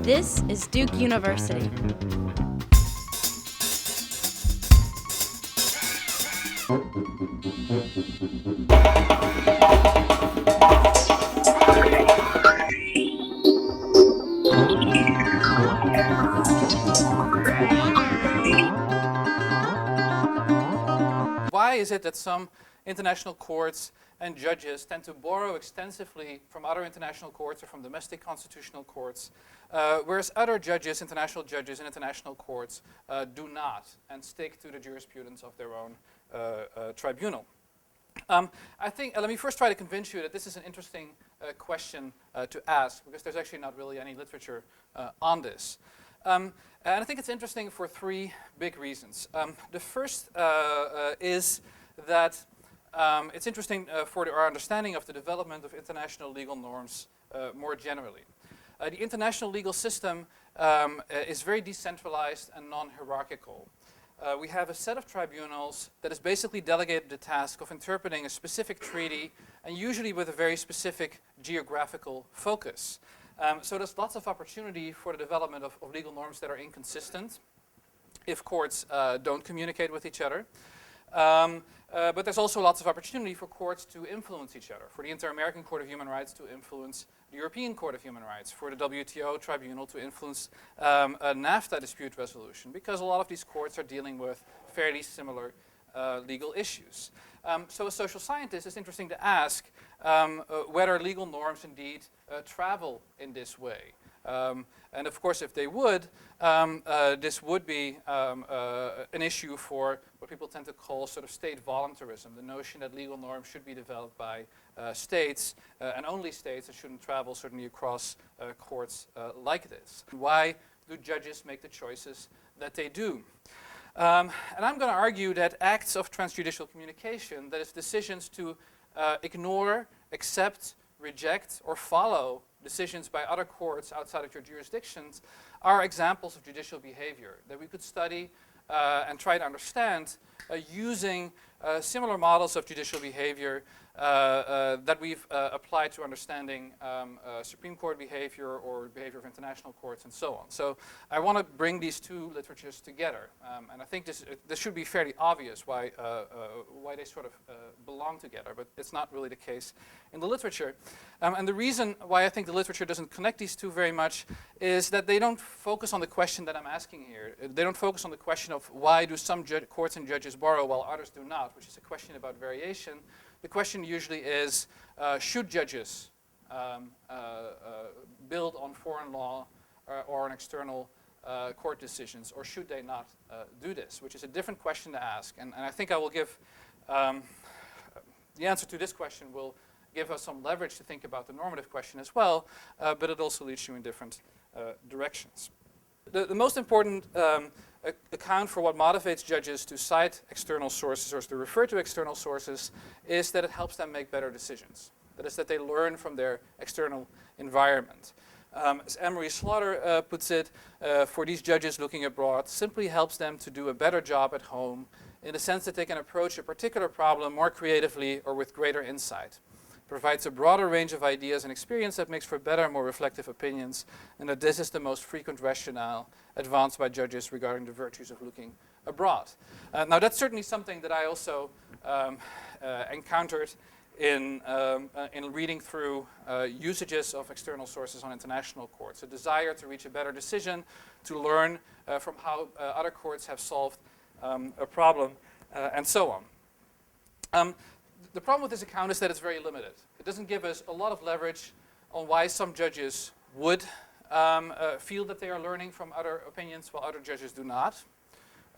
This is Duke University. Why is it that some international courts and judges tend to borrow extensively from other international courts or from domestic constitutional courts, whereas other judges, international courts, do not and stick to the jurisprudence of their own tribunal? I think, let me first try to convince you that this is an interesting question to ask, because there's actually not really any literature on this. And I think it's interesting for three big reasons. The first is that it's interesting for our understanding of the development of international legal norms more generally. The international legal system is very decentralized and non-hierarchical. We have a set of tribunals that is basically delegated the task of interpreting a specific treaty, and usually with a very specific geographical focus. So there's lots of opportunity for the development of legal norms that are inconsistent if courts don't communicate with each other. But there's also lots of opportunity for courts to influence each other, for the Inter-American Court of Human Rights to influence the European Court of Human Rights, for the WTO tribunal to influence a NAFTA dispute resolution, because a lot of these courts are dealing with fairly similar legal issues. So as social scientists, it's interesting to ask whether legal norms indeed travel in this way. And of course, if they would, this would be an issue for what people tend to call sort of state voluntarism, the notion that legal norms should be developed by states, and only states, that shouldn't travel certainly across courts like this. Why do judges make the choices that they do? And I'm going to argue that acts of transjudicial communication, that is decisions to ignore, accept, reject, or follow decisions by other courts outside of your jurisdictions, are examples of judicial behavior that we could study and try to understand using similar models of judicial behavior that we've applied to understanding Supreme Court behavior or behavior of international courts and so on. So I want to bring these two literatures together. And I think this should be fairly obvious why they sort of belong together, but it's not really the case in the literature. And the reason why I think the literature doesn't connect these two very much is that they don't focus on the question that I'm asking here. They don't focus on the question of why do some courts and judges borrow while others do not, which is a question about variation. The question usually is, should judges build on foreign law or on external court decisions, or should they not do this, which is a different question to ask. And I think I will give, the answer to this question will give us some leverage to think about the normative question as well, but it also leads you in different directions. The most important account for what motivates judges to cite external sources or to refer to external sources is that it helps them make better decisions. That is, that they learn from their external environment. As Anne-Marie Slaughter puts it, for these judges looking abroad, simply helps them to do a better job at home in the sense that they can approach a particular problem more creatively or with greater insight. Provides a broader range of ideas and experience that makes for better, more reflective opinions, and that this is the most frequent rationale advanced by judges regarding the virtues of looking abroad. Now that's certainly something that I also encountered in reading through usages of external sources on international courts, a desire to reach a better decision, to learn from how other courts have solved a problem, and so on. The problem with this account is that it's very limited. It doesn't give us a lot of leverage on why some judges would feel that they are learning from other opinions while other judges do not.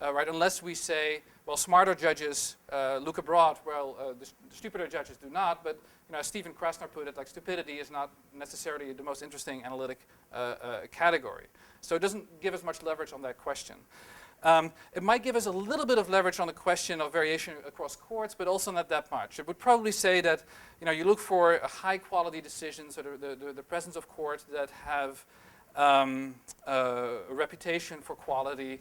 Right? Unless we say, well, smarter judges look abroad, well, the stupider judges do not. But as Stephen Krasner put it, like, stupidity is not necessarily the most interesting analytic category. So it doesn't give us much leverage on that question. It might give us a little bit of leverage on the question of variation across courts, but also not that much. It would probably say that you look for high-quality decisions, or the presence of courts that have a reputation for quality,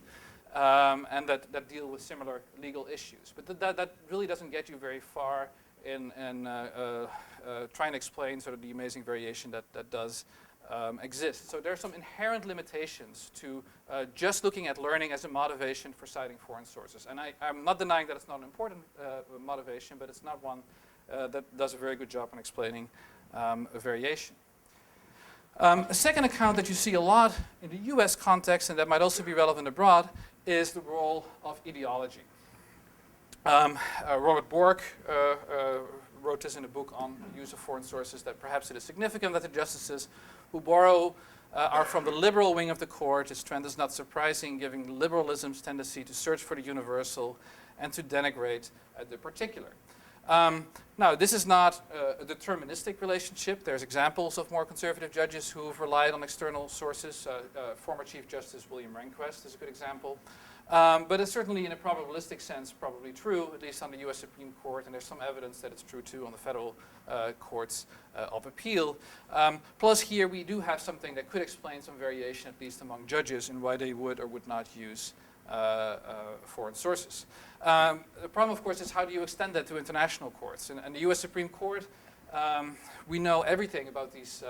and that deal with similar legal issues. But that really doesn't get you very far in trying to explain sort of the amazing variation that does exist. So there are some inherent limitations to just looking at learning as a motivation for citing foreign sources. And I'm not denying that it's not an important motivation, but it's not one that does a very good job in explaining a variation. A second account that you see a lot in the US context, and that might also be relevant abroad, is the role of ideology. Robert Bork wrote this in a book on the use of foreign sources, that perhaps it is significant that the justices who borrow are from the liberal wing of the court. This trend is not surprising, given liberalism's tendency to search for the universal and to denigrate the particular. Now, this is not a deterministic relationship. There's examples of more conservative judges who've relied on external sources. Former Chief Justice William Rehnquist is a good example. But it's certainly, in a probabilistic sense, probably true, at least on the US Supreme Court, and there's some evidence that it's true too on the federal courts of appeal. Plus here we do have something that could explain some variation, at least among judges, in why they would or would not use foreign sources. The problem, of course, is how do you extend that to international courts? And the US Supreme Court, we know everything about these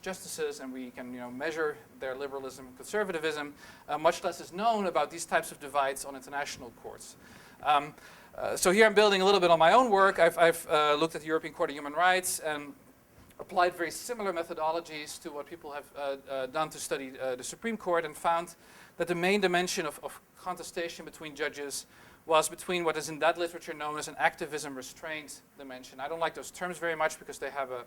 justices, and we can measure their liberalism and conservatism. Much less is known about these types of divides on international courts. So here I'm building a little bit on my own work. I've looked at the European Court of Human Rights and applied very similar methodologies to what people have done to study the Supreme Court, and found that the main dimension of contestation between judges was between what is in that literature known as an activism restraint dimension. I don't like those terms very much because they have a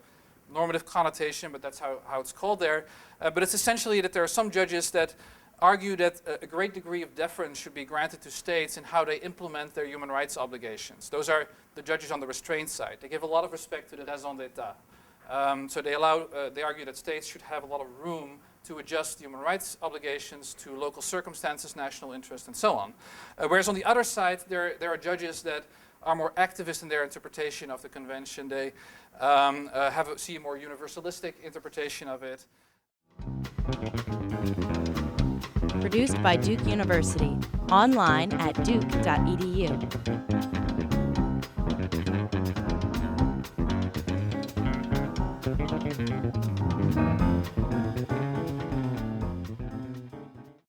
normative connotation, but that's how it's called there. But it's essentially that there are some judges that argue that a great degree of deference should be granted to states in how they implement their human rights obligations. Those are the judges on the restraint side. They give a lot of respect to the raison d'etat. So they argue that states should have a lot of room to adjust human rights obligations to local circumstances, national interest, and so on. Whereas on the other side, there are judges that are more activist in their interpretation of the convention. They see a more universalistic interpretation of it. Produced by Duke University. Online at duke.edu.